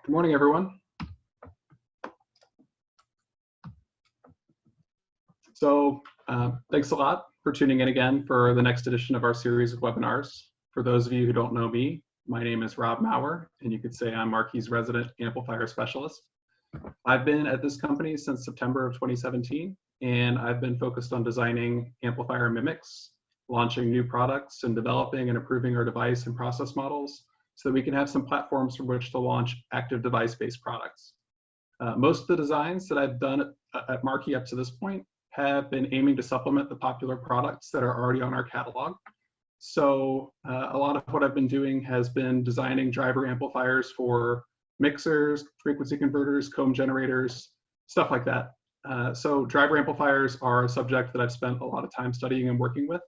Good morning, everyone. Thanks a lot for tuning in again for the next edition of our series of webinars. For those of you who don't know me, my name is Rob Maurer, and you could say I'm Marki's resident amplifier specialist. I've been at this company since September of 2017, and I've been focused on designing amplifier mimics, launching new products, and developing and improving our device and process models so that we can have some platforms from which to launch active device-based products. Most of the designs that I've done at Marki up to this point have been aiming to supplement the popular products that are already on our catalog. So a lot of what I've been doing has been designing driver amplifiers for mixers, frequency converters, comb generators, stuff like that. So driver amplifiers are a subject that I've spent a lot of time studying and working with,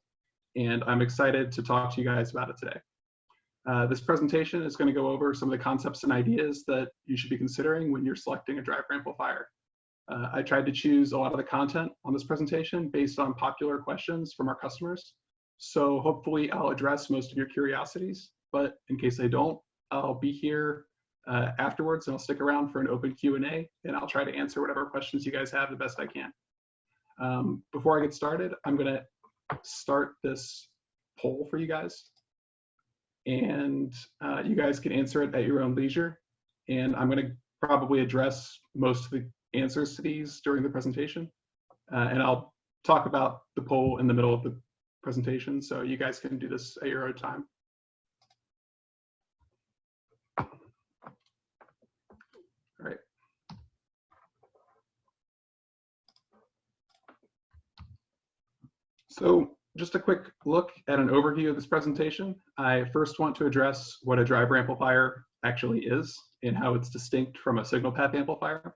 and I'm excited to talk to you guys about it today. This presentation is going to go over some of the concepts and ideas that you should be considering when you're selecting a driver amplifier. I tried to choose a lot of the content on this presentation based on popular questions from our customers. So hopefully I'll address most of your curiosities, but in case I don't, I'll be here afterwards and I'll stick around for an open Q&A, and I'll try to answer whatever questions you guys have the best I can. Before I get started, I'm going to start this poll for you guys, and you guys can answer it at your own leisure. And I'm going to probably address most of the answers to these during the presentation, and I'll talk about the poll in the middle of the presentation, so you guys can do this at your own time. All right. So just a quick look at an overview of this presentation. I first want to address what a driver amplifier actually is and how it's distinct from a signal path amplifier.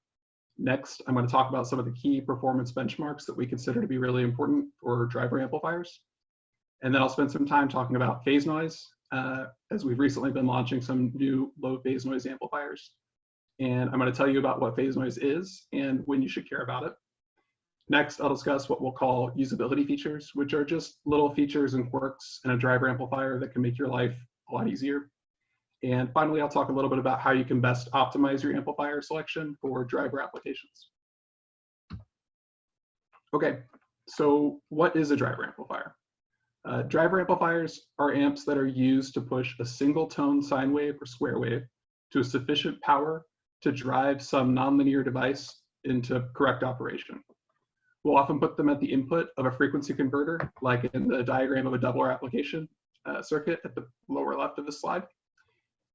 Next, I'm going to talk about some of the key performance benchmarks that we consider to be really important for driver amplifiers. And then I'll spend some time talking about phase noise, as we've recently been launching some new low phase noise amplifiers. And I'm going to tell you about what phase noise is and when you should care about it. Next, I'll discuss what we'll call usability features, which are just little features and quirks in a driver amplifier that can make your life a lot easier. And finally, I'll talk a little bit about how you can best optimize your amplifier selection for driver applications. Okay, so what is a driver amplifier? Driver amplifiers are amps that are used to push a single tone sine wave or square wave to a sufficient power to drive some nonlinear device into correct operation. We'll often put them at the input of a frequency converter, like in the diagram of a doubler application circuit at the lower left of the slide.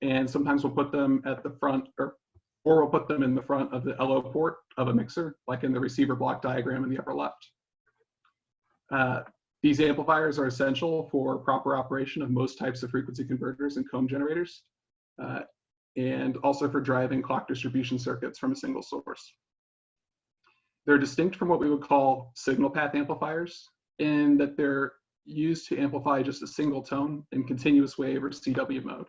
And sometimes we'll put them at the front, or we'll put them in the front of the LO port of a mixer, like in the receiver block diagram in the upper left. These amplifiers are essential for proper operation of most types of frequency converters and comb generators, and also for driving clock distribution circuits from a single source. They're distinct from what we would call signal path amplifiers in that they're used to amplify just a single tone in continuous wave or CW mode.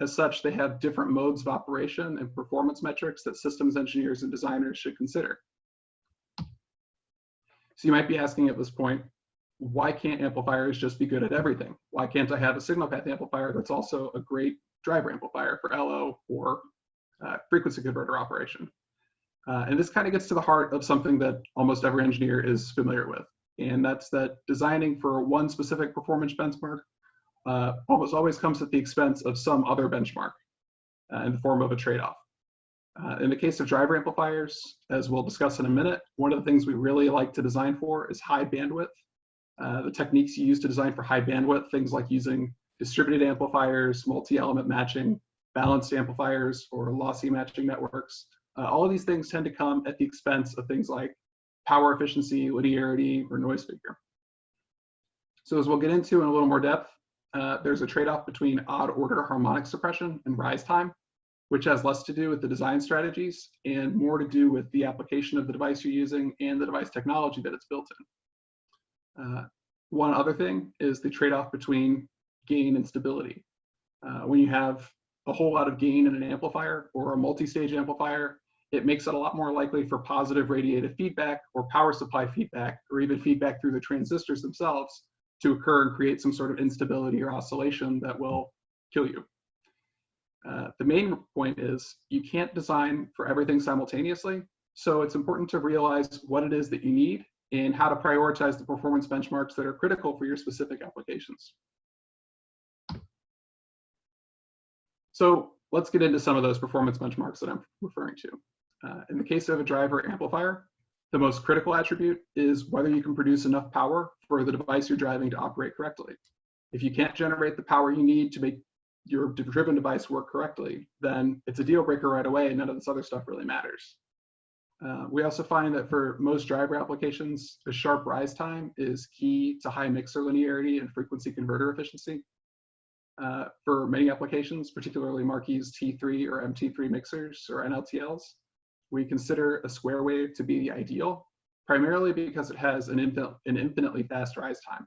As such, they have different modes of operation and performance metrics that systems engineers and designers should consider. So you might be asking at this point, why can't amplifiers just be good at everything? Why can't I have a signal path amplifier that's also a great driver amplifier for LO or frequency converter operation? And this kind of gets to the heart of something that almost every engineer is familiar with, and that's that designing for one specific performance benchmark almost always comes at the expense of some other benchmark in the form of a trade-off. In the case of driver amplifiers, as we'll discuss in a minute, one of the things we really like to design for is high bandwidth. The techniques you use to design for high bandwidth, things like using distributed amplifiers, multi-element matching, balanced amplifiers, or lossy matching networks, all of these things tend to come at the expense of things like power efficiency, linearity, or noise figure. So as we'll get into in a little more depth, there's a trade-off between odd order harmonic suppression and rise time, which has less to do with the design strategies and more to do with the application of the device you're using and the device technology that it's built in. One other thing is the trade-off between gain and stability. When you have a whole lot of gain in an amplifier or a multi-stage amplifier, it makes it a lot more likely for positive radiative feedback or power supply feedback, or even feedback through the transistors themselves, to occur and create some sort of instability or oscillation that will kill you. The main point is you can't design for everything simultaneously, so it's important to realize what it is that you need and how to prioritize the performance benchmarks that are critical for your specific applications. So let's get into some of those performance benchmarks that I'm referring to. In the case of a driver amplifier, the most critical attribute is whether you can produce enough power for the device you're driving to operate correctly. If you can't generate the power you need to make your driven device work correctly, then it's a deal breaker right away, and none of this other stuff really matters. We also find that for most driver applications, a sharp rise time is key to high mixer linearity and frequency converter efficiency. For many applications, particularly Marki's T3 or MT3 mixers or NLTLs, we consider a square wave to be the ideal, primarily because it has an infinitely fast rise time.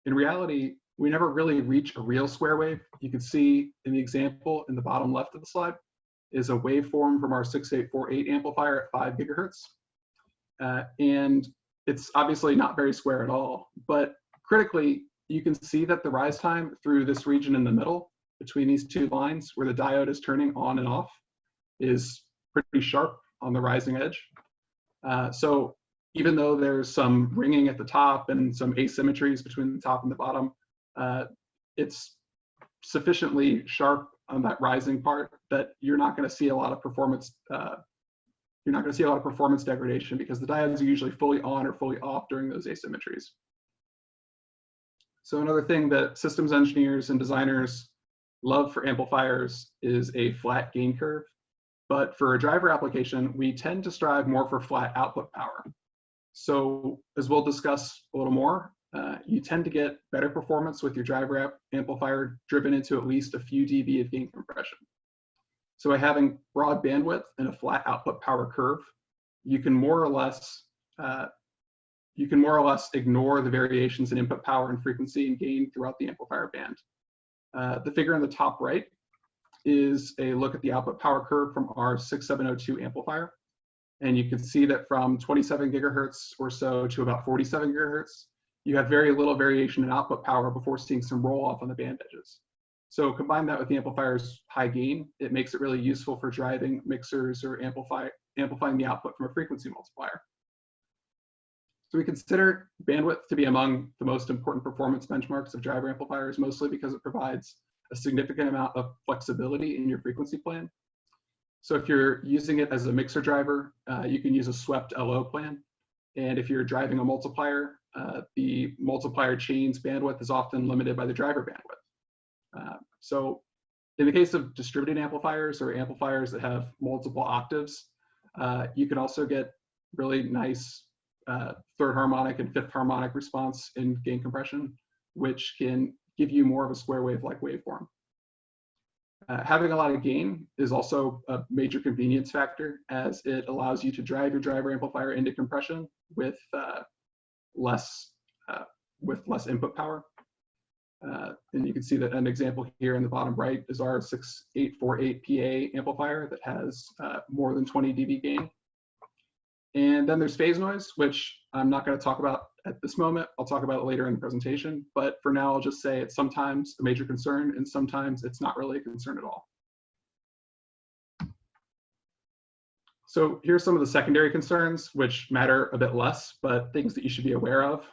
In reality, we never really reach a real square wave. You can see in the example in the bottom left of the slide is a waveform from our 6848 amplifier at 5 gigahertz. And it's obviously not very square at all, but critically, you can see that the rise time through this region in the middle between these two lines where the diode is turning on and off is pretty sharp on the rising edge. So even though there's some ringing at the top and some asymmetries between the top and the bottom, it's sufficiently sharp on that rising part that you're not going to see a lot of performance. You're not going to see a lot of performance degradation because the diodes are usually fully on or fully off during those asymmetries. So another thing that systems engineers and designers love for amplifiers is a flat gain curve. But for a driver application, we tend to strive more for flat output power. So as we'll discuss a little more, you tend to get better performance with your driver amplifier driven into at least a few dB of gain compression. So by having broad bandwidth and a flat output power curve, you can more or less ignore the variations in input power and frequency and gain throughout the amplifier band. The figure in the top right is a look at the output power curve from our 6702 amplifier. And you can see that from 27 gigahertz or so to about 47 gigahertz, you have very little variation in output power before seeing some roll off on the band edges. So combine that with the amplifier's high gain, it makes it really useful for driving mixers or amplifying the output from a frequency multiplier. So we consider bandwidth to be among the most important performance benchmarks of driver amplifiers, mostly because it provides a significant amount of flexibility in your frequency plan. So if you're using it as a mixer driver, you can use a swept LO plan. And if you're driving a multiplier, the multiplier chain's bandwidth is often limited by the driver bandwidth. So in the case of distributed amplifiers or amplifiers that have multiple octaves, you can also get really nice third harmonic and fifth harmonic response in gain compression, which can give you more of a square wave-like waveform. Having a lot of gain is also a major convenience factor, as it allows you to drive your driver amplifier into compression with less input power. And you can see that an example here in the bottom right is our 6848 PA amplifier that has more than 20 dB gain. And then there's phase noise, which I'm not going to talk about at this moment. I'll talk about it later in the presentation. But for now, I'll just say it's sometimes a major concern, and sometimes it's not really a concern at all. So here's some of the secondary concerns, which matter a bit less, but things that you should be aware of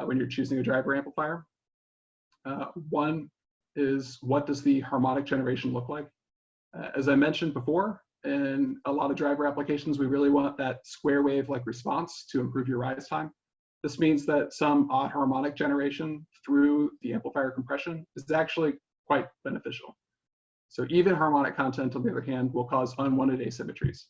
when you're choosing a driver amplifier. One is, what does the harmonic generation look like? As I mentioned before, in a lot of driver applications, we really want that square wave-like response to improve your rise time. This means that some odd harmonic generation through the amplifier compression is actually quite beneficial. So even harmonic content, on the other hand, will cause unwanted asymmetries.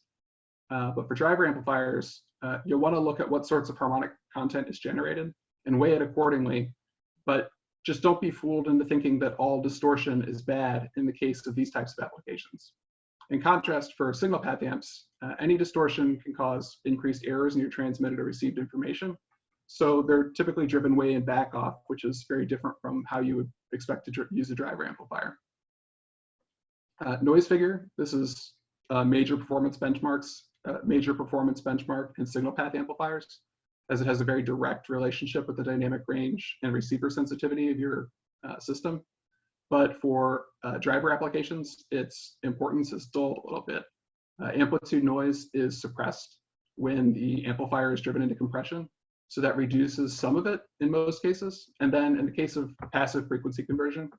But for driver amplifiers, you'll want to look at what sorts of harmonic content is generated and weigh it accordingly. But just don't be fooled into thinking that all distortion is bad in the case of these types of applications. In contrast, for signal path amps, any distortion can cause increased errors in your transmitted or received information. So they're typically driven way and back off, which is very different from how you would expect to use a driver amplifier. Noise figure, this is a major performance benchmark in signal path amplifiers, as it has a very direct relationship with the dynamic range and receiver sensitivity of your system. But for driver applications, its importance is still a little bit. Amplitude noise is suppressed when the amplifier is driven into compression. So that reduces some of it in most cases. And then in the case of passive frequency conversion,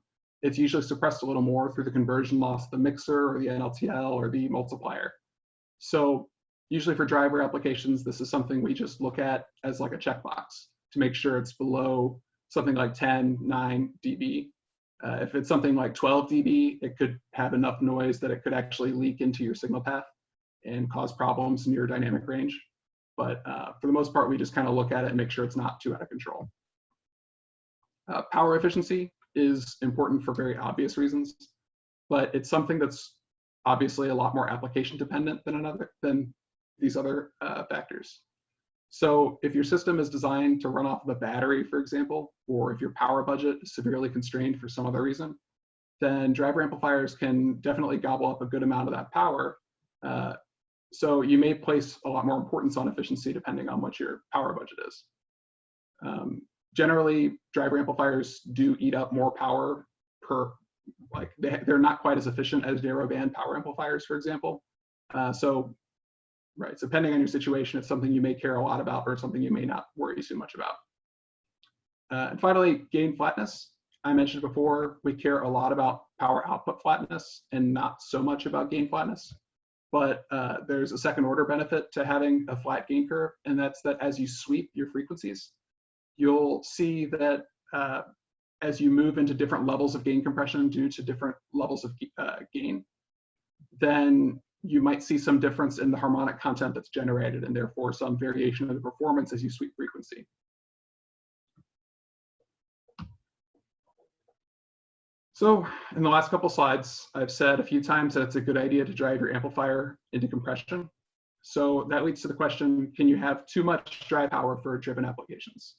it's usually suppressed a little more through the conversion loss of the mixer or the NLTL or the multiplier. So usually for driver applications, this is something we just look at as like a checkbox to make sure it's below something like 10, 9 dB. If it's something like 12 dB, it could have enough noise that it could actually leak into your signal path and cause problems in your dynamic range. But for the most part, we just kind of look at it and make sure it's not too out of control. Power efficiency is important for very obvious reasons, but it's something that's obviously a lot more application dependent than these other factors. So if your system is designed to run off of a battery, for example, or if your power budget is severely constrained for some other reason, then driver amplifiers can definitely gobble up a good amount of that power. So you may place a lot more importance on efficiency depending on what your power budget is. Generally, driver amplifiers do eat up more power per, like they're not quite as efficient as narrowband power amplifiers, for example. So depending on your situation, it's something you may care a lot about or something you may not worry too much about. And finally, gain flatness. I mentioned before, we care a lot about power output flatness and not so much about gain flatness. But there's a second order benefit to having a flat gain curve, and that's that as you sweep your frequencies, you'll see that as you move into different levels of gain compression due to different levels of gain, then you might see some difference in the harmonic content that's generated and therefore some variation of the performance as you sweep frequency. So in the last couple slides, I've said a few times that it's a good idea to drive your amplifier into compression. So that leads to the question, can you have too much drive power for driven applications?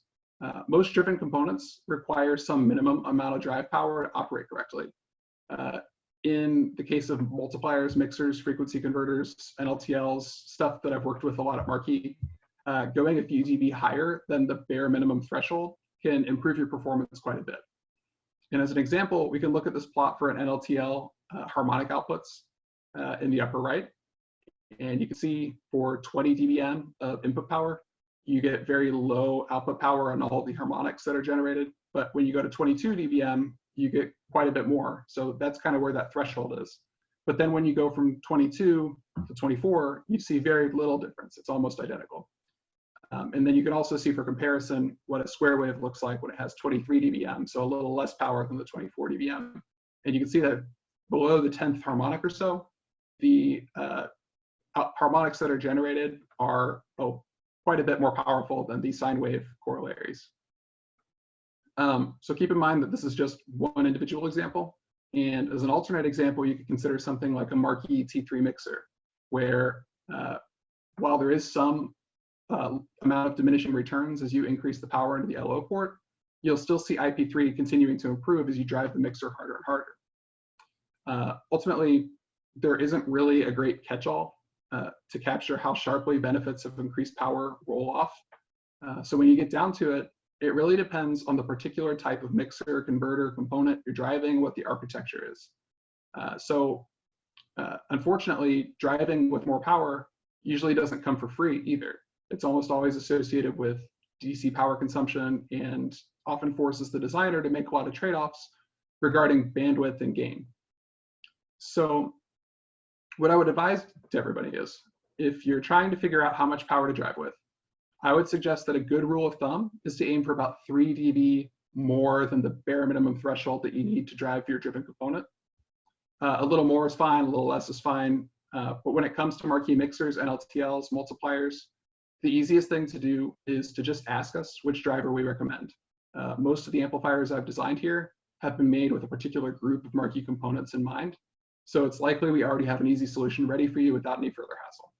Most driven components require some minimum amount of drive power to operate correctly. In the case of multipliers, mixers, frequency converters, NLTLs, stuff that I've worked with a lot at Marki, going a few dB higher than the bare minimum threshold can improve your performance quite a bit. And as an example, we can look at this plot for an NLTL harmonic outputs in the upper right. And you can see for 20 dBm of input power, you get very low output power on all the harmonics that are generated. But when you go to 22 dBm, you get quite a bit more. So that's kind of where that threshold is. But then when you go from 22 to 24, you see very little difference. It's almost identical. And then you can also see for comparison what a square wave looks like when it has 23 dBm, so a little less power than the 24 dBm. And you can see that below the 10th harmonic or so, the harmonics that are generated are quite a bit more powerful than the sine wave corollaries. So keep in mind that this is just one individual example. And as an alternate example, you could consider something like a Marki T3 mixer, where while there is some amount of diminishing returns as you increase the power into the LO port, you'll still see IP3 continuing to improve as you drive the mixer harder and harder. Ultimately, there isn't really a great catch-all to capture how sharply benefits of increased power roll off. So when you get down to it, it really depends on the particular type of mixer, converter, component you're driving, what the architecture is. Unfortunately, driving with more power usually doesn't come for free either. It's almost always associated with DC power consumption and often forces the designer to make a lot of trade-offs regarding bandwidth and gain. So what I would advise to everybody is, if you're trying to figure out how much power to drive with, I would suggest that a good rule of thumb is to aim for about 3 dB more than the bare minimum threshold that you need to drive your driven component. A little more is fine, a little less is fine. But when it comes to Marki mixers, NLTLs, multipliers, the easiest thing to do is to just ask us which driver we recommend. Most of the amplifiers I've designed here have been made with a particular group of Marki components in mind. So it's likely we already have an easy solution ready for you without any further hassle.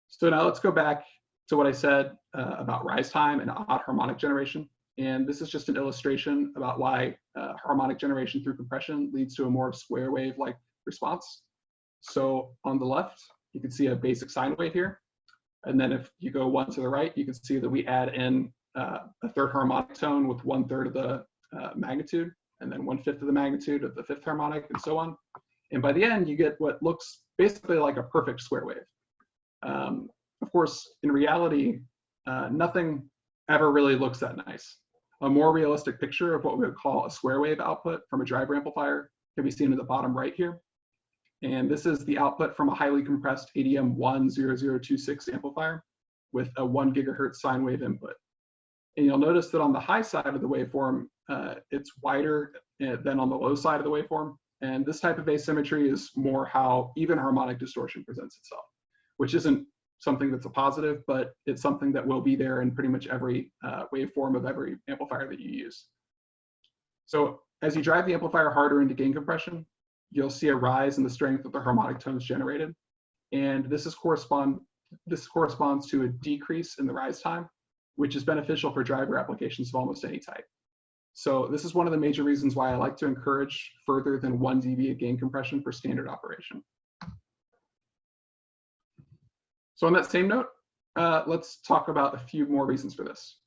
So now let's go back to what I said about rise time and odd harmonic generation. And this is just an illustration about why harmonic generation through compression leads to a more square wave-like response. So on the left, you can see a basic sine wave here. And then if you go one to the right, you can see that we add in a third harmonic tone with 1/3 of the magnitude, and then 1/5 of the magnitude of the fifth harmonic, and so on. And by the end, you get what looks basically like a perfect square wave. Of course, in reality, nothing ever really looks that nice. A more realistic picture of what we would call a square wave output from a driver amplifier can be seen in the bottom right here. And this is the output from a highly compressed ADM 10026 amplifier with a 1 gigahertz sine wave input. And you'll notice that on the high side of the waveform, it's wider than on the low side of the waveform. And this type of asymmetry is more how even harmonic distortion presents itself, which isn't something that's a positive, but it's something that will be there in pretty much every waveform of every amplifier that you use. So as you drive the amplifier harder into gain compression, you'll see a rise in the strength of the harmonic tones generated. And this corresponds to a decrease in the rise time, which is beneficial for driver applications of almost any type. So this is one of the major reasons why I like to encourage further than 1 dB of gain compression for standard operation. So on that same note, let's talk about a few more reasons for this.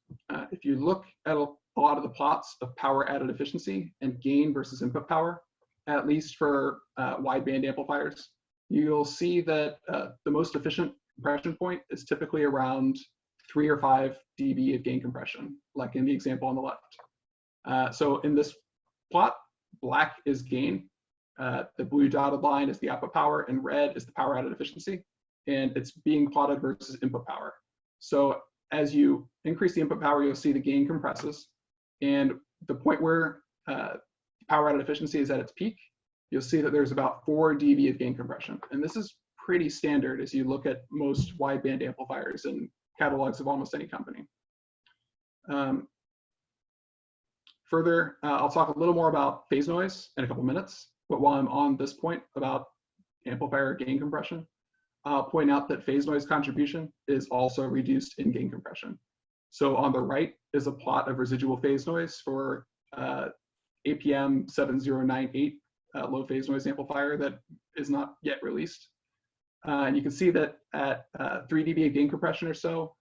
If you look at a lot of the plots of power added efficiency and gain versus input power, at least for wideband amplifiers, you'll see that the most efficient compression point is typically around 3 or 5 dB of gain compression, like in the example on the left. So in this plot, black is gain, the blue dotted line is the output power, and red is the power added efficiency, and it's being plotted versus input power. So as you increase the input power, you'll see the gain compresses, and the point where power added efficiency is at its peak, you'll see that there's about 4 dB of gain compression. And this is pretty standard as you look at most wideband amplifiers in catalogs of almost any company. Further, I'll talk a little more about phase noise in a couple minutes, but while I'm on this point about amplifier gain compression, I'll point out that phase noise contribution is also reduced in gain compression. So on the right is a plot of residual phase noise for APM 7098 low phase noise amplifier that is not yet released. And you can see that at 3 dB of gain compression or so,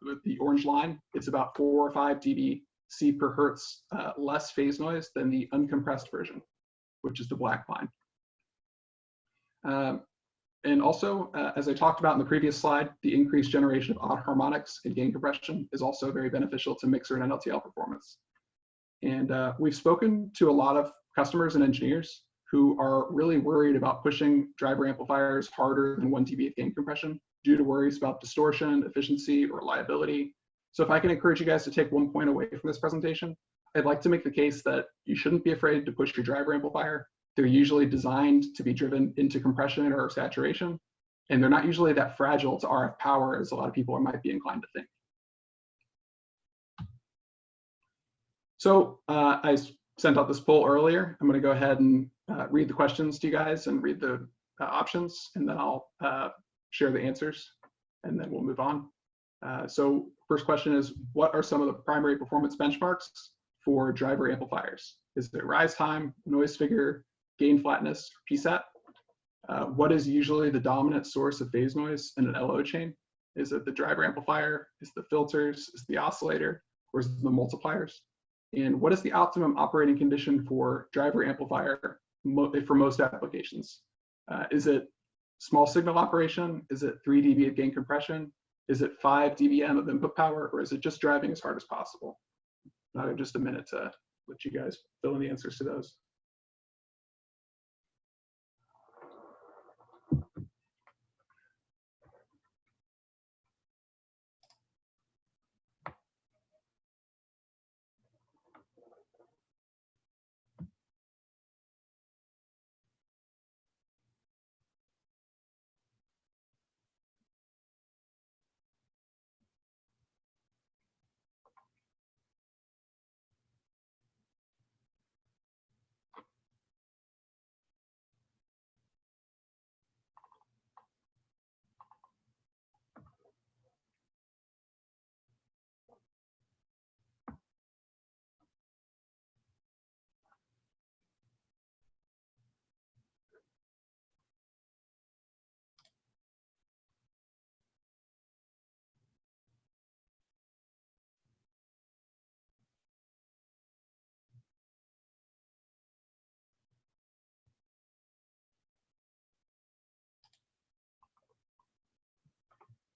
with the orange line, it's about 4 or 5 dB C per hertz less phase noise than the uncompressed version, which is the black line. And also, as I talked about in the previous slide, the increased generation of odd harmonics in gain compression is also very beneficial to mixer and NLTL performance. And we've spoken to a lot of customers and engineers who are really worried about pushing driver amplifiers harder than 1 dB of gain compression due to worries about distortion, efficiency, or reliability. So if I can encourage you guys to take one point away from this presentation, I'd like to make the case that you shouldn't be afraid to push your driver amplifier. They're usually designed to be driven into compression or saturation, and they're not usually that fragile to RF power as a lot of people might be inclined to think. So I sent out this poll earlier. I'm going to go ahead and read the questions to you guys and read the options, and then I'll share the answers, and then we'll move on. So first question is, what are some of the primary performance benchmarks for driver amplifiers? Is it rise time, noise figure, gain flatness, PSAT? What is usually the dominant source of phase noise in an LO chain? Is it the driver amplifier? Is it the filters? Is it the oscillator? Or is it the multipliers? And what is the optimum operating condition for driver amplifier for most applications? Is it small signal operation? Is it 3 dB of gain compression? Is it 5 dBm of input power? Or is it just driving as hard as possible? I'll have just a minute to let you guys fill in the answers to those.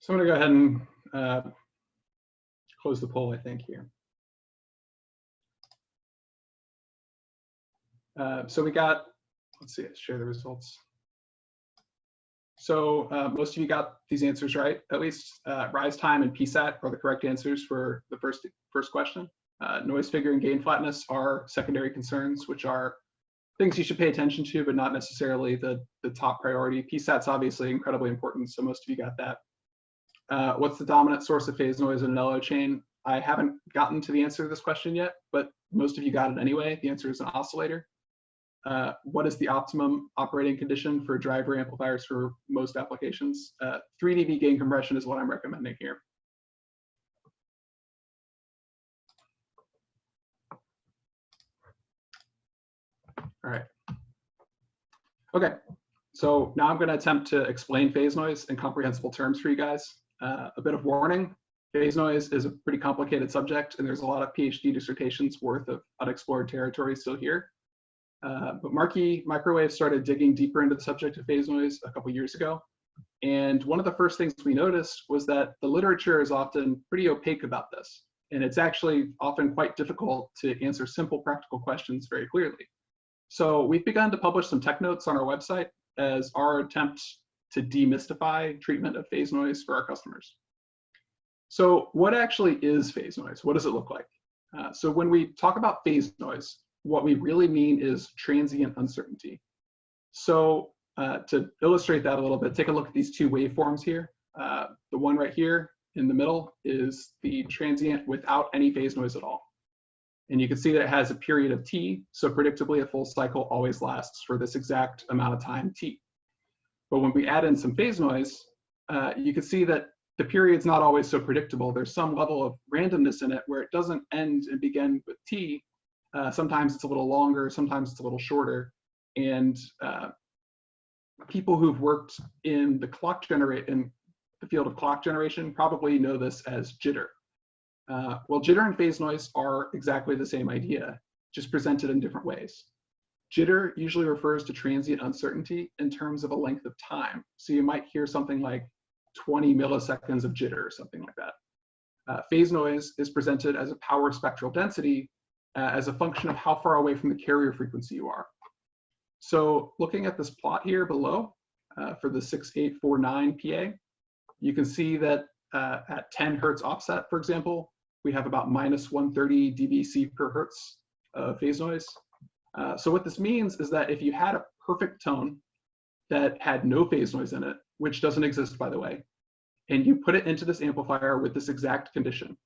So I'm going to go ahead and close the poll, I think, here. So we got, let's see, share the results. So most of you got these answers right, at least. Rise time and PSAT are the correct answers for the first question. Noise figure and gain flatness are secondary concerns, which are things you should pay attention to, but not necessarily the top priority. PSAT's obviously incredibly important, so most of you got that. What's the dominant source of phase noise in an LO chain? I haven't gotten to the answer to this question yet, but most of you got it anyway. The answer is an oscillator. What is the optimum operating condition for driver amplifiers for most applications? 3 dB gain compression is what I'm recommending here. All right. Okay, so now I'm going to attempt to explain phase noise in comprehensible terms for you guys. A bit of warning, phase noise is a pretty complicated subject, and there's a lot of PhD dissertations worth of unexplored territory still here. But Marki Microwave started digging deeper into the subject of phase noise a couple years ago. And one of the first things we noticed was that the literature is often pretty opaque about this. And it's actually often quite difficult to answer simple practical questions very clearly. So we've begun to publish some tech notes on our website as our attempt to demystify treatment of phase noise for our customers. So what actually is phase noise? What does it look like? So when we talk about phase noise, what we really mean is transient uncertainty. So to illustrate that a little bit, take a look at these two waveforms here. The one right here in the middle is the transient without any phase noise at all. And you can see that it has a period of t, so predictably a full cycle always lasts for this exact amount of time t. But when we add in some phase noise, you can see that the period's not always so predictable. There's some level of randomness in it where it doesn't end and begin with t. Sometimes it's a little longer, sometimes it's a little shorter. And people who've worked in the field of clock generation probably know this as jitter. Well, jitter and phase noise are exactly the same idea, just presented in different ways. Jitter usually refers to transient uncertainty in terms of a length of time. So you might hear something like 20 milliseconds of jitter or something like that. Phase noise is presented as a power spectral density as a function of how far away from the carrier frequency you are. So looking at this plot here below for the 6849 PA, you can see that at 10 hertz offset, for example, we have about -130 dBc per hertz of phase noise. So what this means is that if you had a perfect tone that had no phase noise in it, which doesn't exist, by the way, and you put it into this amplifier with this exact condition,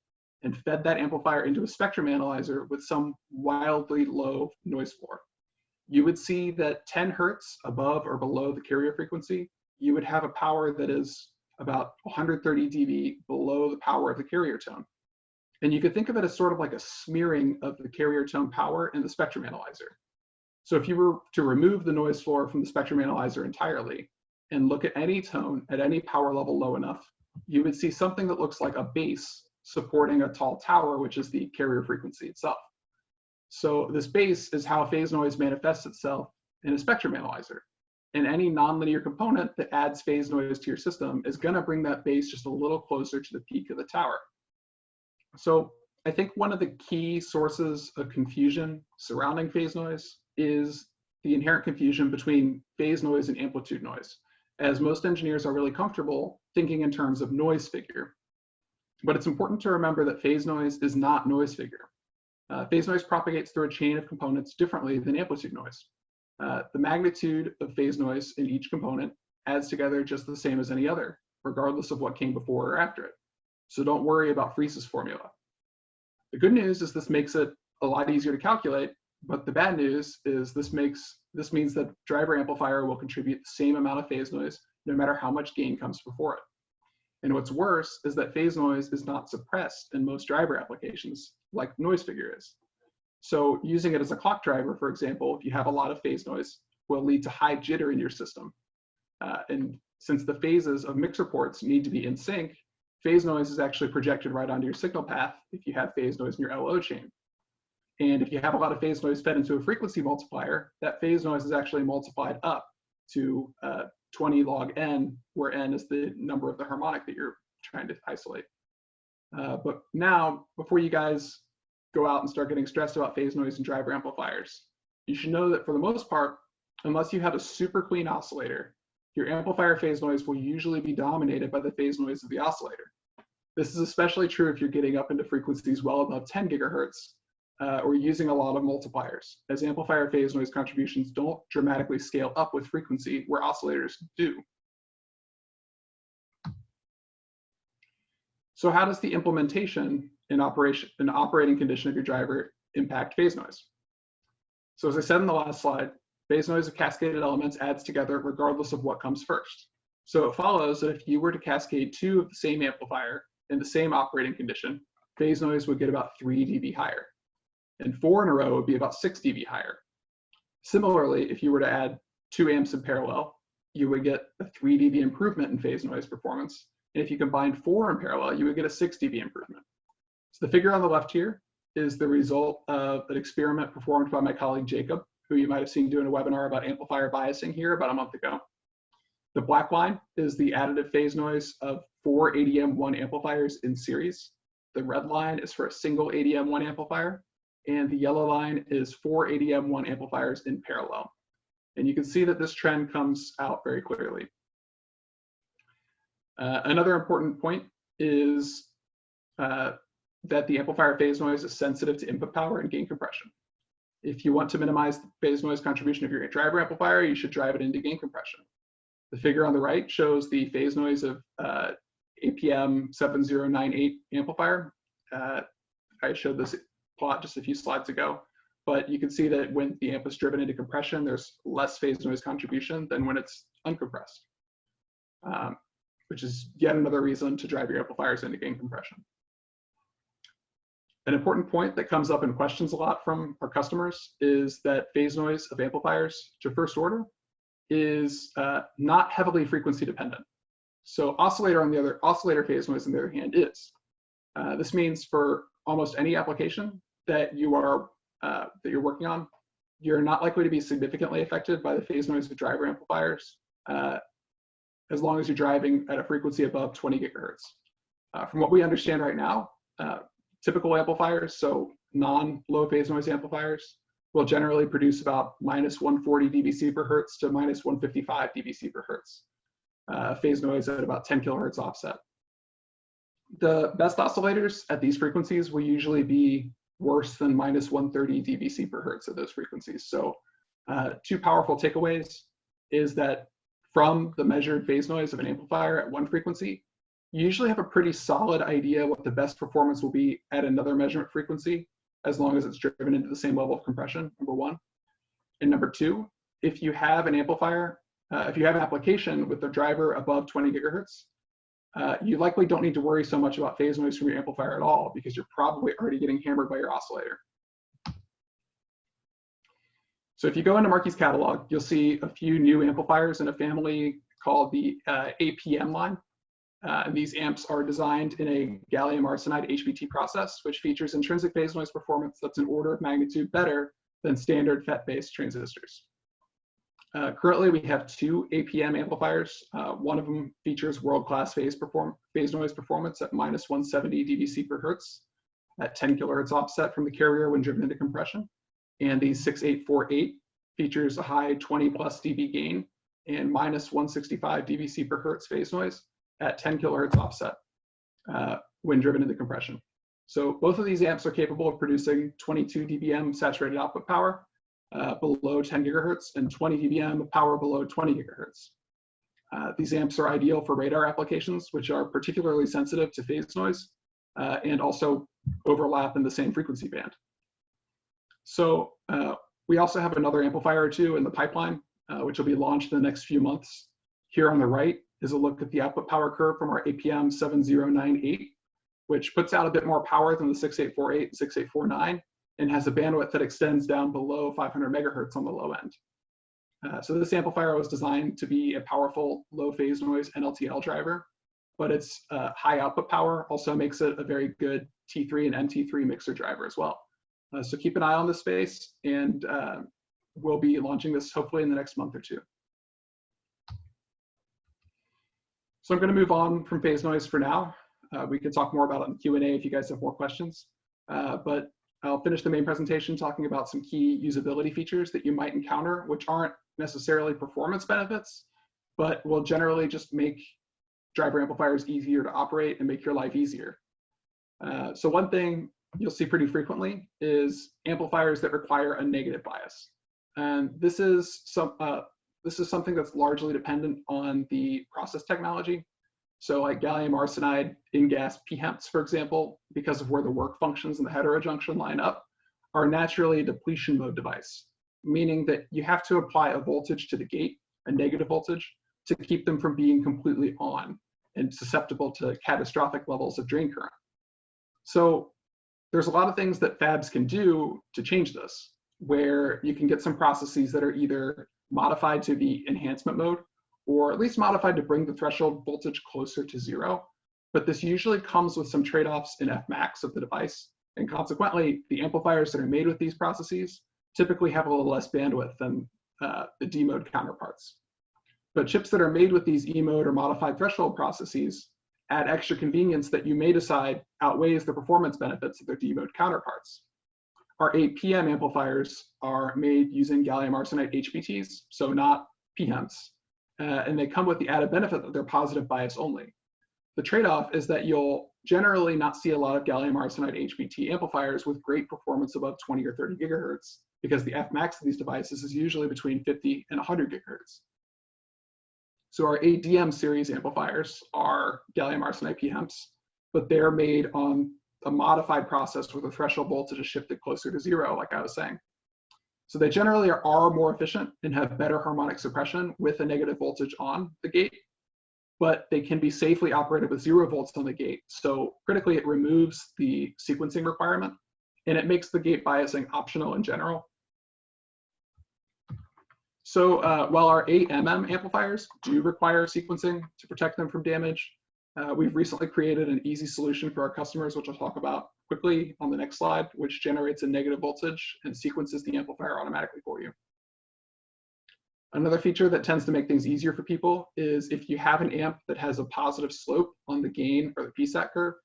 and fed that amplifier into a spectrum analyzer with some wildly low noise floor, you would see that 10 hertz above or below the carrier frequency, you would have a power that is about 130 dB below the power of the carrier tone. And you could think of it as sort of like a smearing of the carrier tone power in the spectrum analyzer. So if you were to remove the noise floor from the spectrum analyzer entirely and look at any tone at any power level low enough, you would see something that looks like a base supporting a tall tower, which is the carrier frequency itself. So this base is how phase noise manifests itself in a spectrum analyzer. And any nonlinear component that adds phase noise to your system is going to bring that base just a little closer to the peak of the tower. So I think one of the key sources of confusion surrounding phase noise is the inherent confusion between phase noise and amplitude noise, as most engineers are really comfortable thinking in terms of noise figure. But it's important to remember that phase noise is not noise figure. Phase noise propagates through a chain of components differently than amplitude noise. The magnitude of phase noise in each component adds together just the same as any other, regardless of what came before or after it. So don't worry about Fries's formula. The good news is this makes it a lot easier to calculate, but the bad news is this means that driver amplifier will contribute the same amount of phase noise no matter how much gain comes before it. And what's worse is that phase noise is not suppressed in most driver applications, like noise figure is. So using it as a clock driver, for example, if you have a lot of phase noise, will lead to high jitter in your system. And since the phases of mixer ports need to be in sync, phase noise is actually projected right onto your signal path if you have phase noise in your LO chain. And if you have a lot of phase noise fed into a frequency multiplier, that phase noise is actually multiplied up to 20 log n, where n is the number of the harmonic that you're trying to isolate. But now, before you guys go out and start getting stressed about phase noise and driver amplifiers, you should know that for the most part, unless you have a super clean oscillator, your amplifier phase noise will usually be dominated by the phase noise of the oscillator. This is especially true if you're getting up into frequencies well above 10 gigahertz or using a lot of multipliers, as amplifier phase noise contributions don't dramatically scale up with frequency where oscillators do. So how does the implementation and operating condition of your driver impact phase noise? So as I said in the last slide, phase noise of cascaded elements adds together regardless of what comes first. So it follows that if you were to cascade 2 of the same amplifier in the same operating condition, phase noise would get about 3 dB higher. And 4 in a row would be about 6 dB higher. Similarly, if you were to add 2 amps in parallel, you would get a 3 dB improvement in phase noise performance. And if you combined 4 in parallel, you would get a 6 dB improvement. So the figure on the left here is the result of an experiment performed by my colleague Jacob, who you might have seen doing a webinar about amplifier biasing here about a month ago. The black line is the additive phase noise of 4 ADM1 amplifiers in series. The red line is for a single ADM1 amplifier, and the yellow line is 4 ADM1 amplifiers in parallel. And you can see that this trend comes out very clearly. Another important point is that the amplifier phase noise is sensitive to input power and gain compression. If you want to minimize the phase noise contribution of your driver amplifier, you should drive it into gain compression. The figure on the right shows the phase noise of APM 7098 amplifier. I showed this plot just a few slides ago, but you can see that when the amp is driven into compression, there's less phase noise contribution than when it's uncompressed, which is yet another reason to drive your amplifiers into gain compression. An important point that comes up in questions a lot from our customers is that phase noise of amplifiers to first order is not heavily frequency dependent. So oscillator phase noise on the other hand is. This means for almost any application that you're working on, you're not likely to be significantly affected by the phase noise of driver amplifiers as long as you're driving at a frequency above 20 gigahertz. From what we understand right now, typical amplifiers, so non-low phase noise amplifiers, will generally produce about -140 dBc per hertz to -155 dBc per hertz, phase noise at about 10 kilohertz offset. The best oscillators at these frequencies will usually be worse than -130 dBc per hertz at those frequencies. So 2 powerful takeaways is that from the measured phase noise of an amplifier at one frequency, you usually have a pretty solid idea what the best performance will be at another measurement frequency, as long as it's driven into the same level of compression, number one. And number two, if you have an amplifier, if you have an application with the driver above 20 gigahertz, you likely don't need to worry so much about phase noise from your amplifier at all, because you're probably already getting hammered by your oscillator. So if you go into Marki's catalog, you'll see a few new amplifiers in a family called the APM line. And these amps are designed in a gallium arsenide HBT process, which features intrinsic phase noise performance that's an order of magnitude better than standard FET-based transistors. Currently, we have 2 APM amplifiers. One of them features world-class phase noise performance at -170 dBc per hertz at 10 kilohertz offset from the carrier when driven into compression. And the 6848 features a high 20 plus dB gain and -165 dBc per hertz phase noise at 10 kilohertz offset when driven into compression. So both of these amps are capable of producing 22 dBm saturated output power below 10 gigahertz and 20 dBm of power below 20 gigahertz. These amps are ideal for radar applications, which are particularly sensitive to phase noise and also overlap in the same frequency band. So we also have another amplifier or two in the pipeline, which will be launched in the next few months. Here on the right is a look at the output power curve from our APM 7098, which puts out a bit more power than the 6848 and 6849, and has a bandwidth that extends down below 500 megahertz on the low end. So this amplifier was designed to be a powerful low phase noise NLTL driver, but its high output power also makes it a very good T3 and MT3 mixer driver as well. So keep an eye on this space, and we'll be launching this hopefully in the next month or two. So I'm going to move on from phase noise for now. We could talk more about it in the Q&A if you guys have more questions. But I'll finish the main presentation talking about some key usability features that you might encounter, which aren't necessarily performance benefits, but will generally just make driver amplifiers easier to operate and make your life easier. So one thing you'll see pretty frequently is amplifiers that require a negative bias. And this is something that's largely dependent on the process technology. So like gallium arsenide in-gas PHEMTs, for example, because of where the work functions and the heterojunction line up, are naturally a depletion mode device, meaning that you have to apply a voltage to the gate, a negative voltage, to keep them from being completely on and susceptible to catastrophic levels of drain current. So there's a lot of things that fabs can do to change this, where you can get some processes that are either modified to the enhancement mode, or at least modified to bring the threshold voltage closer to zero. But this usually comes with some trade-offs in Fmax of the device. And consequently, the amplifiers that are made with these processes typically have a little less bandwidth than the D-mode counterparts. But chips that are made with these E-mode or modified threshold processes add extra convenience that you may decide outweighs the performance benefits of their D-mode counterparts. Our 8PM amplifiers are made using gallium arsenide HBTs, so not PHEMTs. And they come with the added benefit that they're positive bias only. The trade-off is that you'll generally not see a lot of gallium arsenide HBT amplifiers with great performance above 20 or 30 gigahertz, because the Fmax of these devices is usually between 50 and 100 gigahertz. So our ADM series amplifiers are gallium arsenide PHEMTs, but they're made on a modified process where the threshold voltage is shifted closer to zero, like I was saying. So they generally are more efficient and have better harmonic suppression with a negative voltage on the gate, but they can be safely operated with 0 volts on the gate. So critically, it removes the sequencing requirement, and it makes the gate biasing optional in general. So while our 8mm amplifiers do require sequencing to protect them from damage, we've recently created an easy solution for our customers, which I'll talk about quickly on the next slide, which generates a negative voltage and sequences the amplifier automatically for you. Another feature that tends to make things easier for people is if you have an amp that has a positive slope on the gain or the PSAT curve.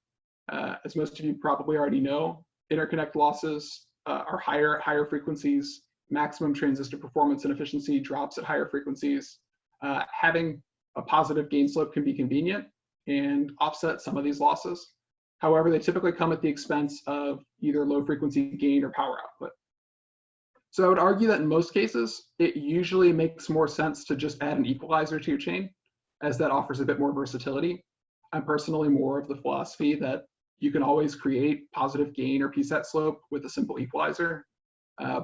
As most of you probably already know, interconnect losses are higher at higher frequencies. Maximum transistor performance and efficiency drops at higher frequencies. Having a positive gain slope can be convenient and offset some of these losses. However, they typically come at the expense of either low frequency gain or power output. So I would argue that in most cases, it usually makes more sense to just add an equalizer to your chain, as that offers a bit more versatility. I'm personally more of the philosophy that you can always create positive gain or PSAT slope with a simple equalizer,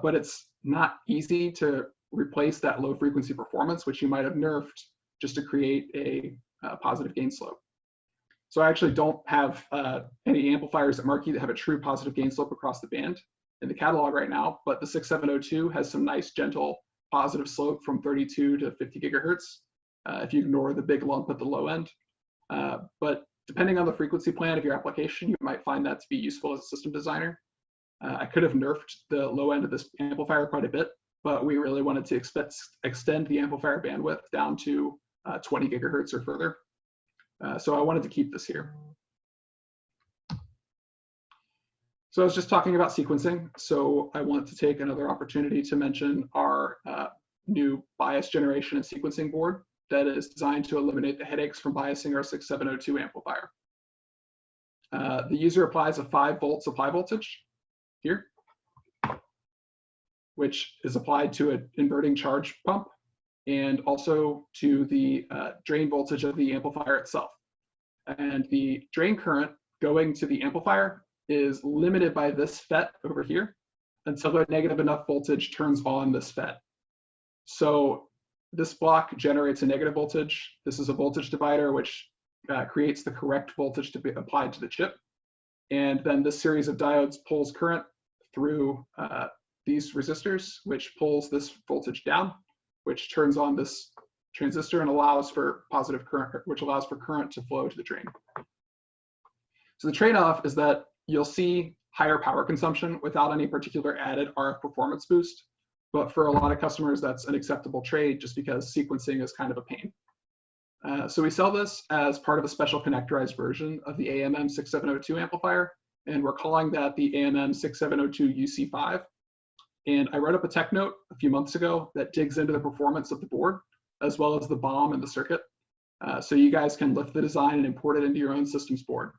but it's not easy to replace that low frequency performance, which you might have nerfed just to create a positive gain slope. So I actually don't have any amplifiers at Marki that have a true positive gain slope across the band in the catalog right now, but the 6702 has some nice gentle positive slope from 32 to 50 gigahertz if you ignore the big lump at the low end. But depending on the frequency plan of your application, you might find that to be useful as a system designer. I could have nerfed the low end of this amplifier quite a bit, but we really wanted to extend the amplifier bandwidth down to 20 gigahertz or further. So I wanted to keep this here. So I was just talking about sequencing. So I want to take another opportunity to mention our new bias generation and sequencing board that is designed to eliminate the headaches from biasing our 6702 amplifier. The user applies a 5-volt supply voltage here, which is applied to an inverting charge pump and also to the drain voltage of the amplifier itself. And the drain current going to the amplifier is limited by this FET over here until a negative enough voltage turns on this FET. So this block generates a negative voltage. This is a voltage divider, which creates the correct voltage to be applied to the chip. And then this series of diodes pulls current through these resistors, which pulls this voltage down, which turns on this transistor and allows for positive current, which allows for current to flow to the drain. So the trade-off is that you'll see higher power consumption without any particular added RF performance boost. But for a lot of customers, that's an acceptable trade just because sequencing is kind of a pain. So we sell this as part of a special connectorized version of the AMM 6702 amplifier, and we're calling that the AMM 6702 UC5. And I wrote up a tech note a few months ago that digs into the performance of the board, as well as the BOM and the circuit, so you guys can lift the design and import it into your own systems board.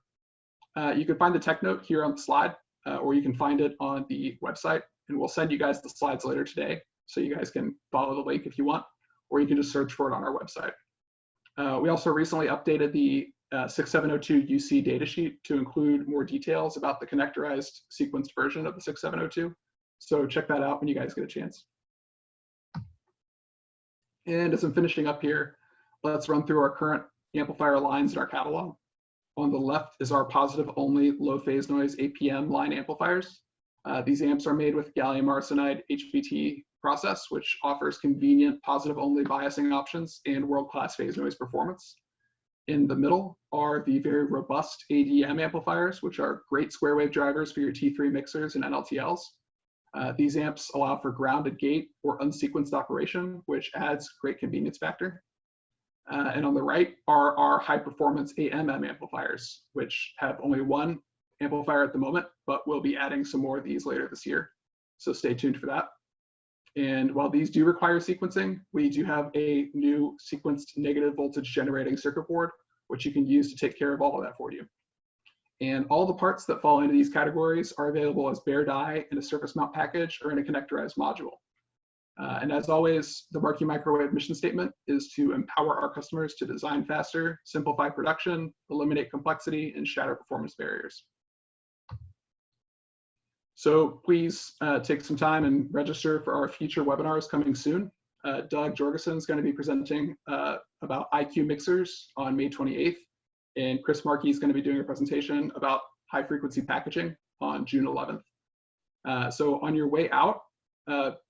You can find the tech note here on the slide, or you can find it on the website, and we'll send you guys the slides later today, so you guys can follow the link if you want, or you can just search for it on our website. We also recently updated the 6702 UC datasheet to include more details about the connectorized sequenced version of the 6702. So check that out when you guys get a chance. And as I'm finishing up here, let's run through our current amplifier lines in our catalog. On the left is our positive only low phase noise APM line amplifiers. These amps are made with gallium arsenide HBT process, which offers convenient positive only biasing options and world-class phase noise performance. In the middle are the very robust ADM amplifiers, which are great square wave drivers for your T3 mixers and NLTLs. These amps allow for grounded gate or unsequenced operation, which adds great convenience factor. And on the right are our high performance AMM amplifiers, which have only one amplifier at the moment, but we'll be adding some more of these later this year. So stay tuned for that. And while these do require sequencing, we do have a new sequenced negative voltage generating circuit board, which you can use to take care of all of that for you. And all the parts that fall into these categories are available as bare die in a surface mount package or in a connectorized module. And as always, the Marki Microwave mission statement is to empower our customers to design faster, simplify production, eliminate complexity, and shatter performance barriers. So please take some time and register for our future webinars coming soon. Doug Jorgensen is going to be presenting about IQ mixers on May 28th. And Chris Marki is going to be doing a presentation about high frequency packaging on June 11th. So on your way out,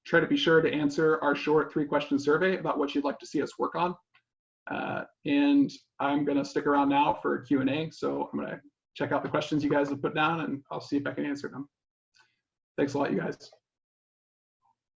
try to be sure to answer our short 3-question survey about what you'd like to see us work on. And I'm going to stick around now for Q&A. So I'm going to check out the questions you guys have put down, and I'll see if I can answer them. Thanks a lot, you guys.